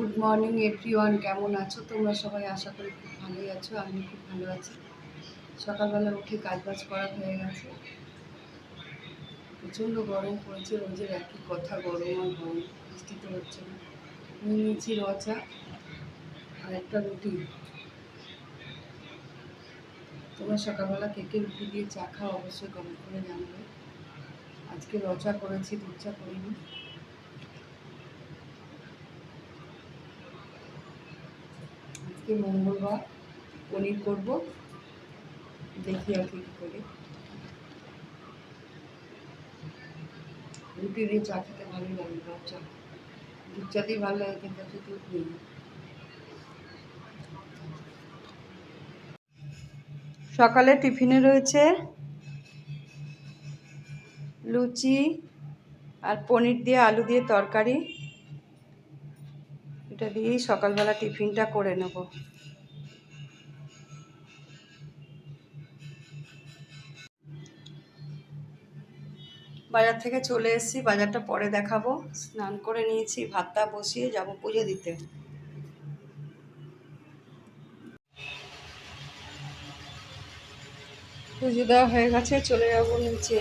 Good morning everyone, কেমন আছো তোমরা সবাই? আশা করি খুব ভালোই আছো। আমি খুব ভালো আছি। সকালবেলা উঠে কাজবাজ করা হয়ে গেছে। প্রচণ্ড গরম পড়েছে, রোজের একই কথা, গরম আর গরম। বৃষ্টি তো হচ্ছে না। নিয়েছি রচা আর একটা রুটি। তোমরা সকালবেলা কে রুটি দিয়ে চা খাও অবশ্যই কমেন্ট করে জানাবে। আজকে রচা করেছি, দুধ চা করিনি। আজকে মঙ্গলবার, পনির করবো, দেখি আর কি করি। রুটি দিয়ে চা খেতে ভালোই লাগে, রচা দুধ চাতেই ভালো লাগে, কিন্তু আজকে দুধ নেই। সকালে টিফিনে রয়েছে লুচি আর পনির দিয়ে আলু দিয়ে তরকারি। এটা দিয়েই সকালবেলা টিফিনটা করে নেব। বাজার থেকে চলে এসেছি, বাজারটা পরে দেখাবো। স্নান করে নিয়েছি, ভাতটা বসিয়ে যাব পুজো দিতে। পুজো দেওয়া হয়ে গেছে, চলে যাবো নিচে।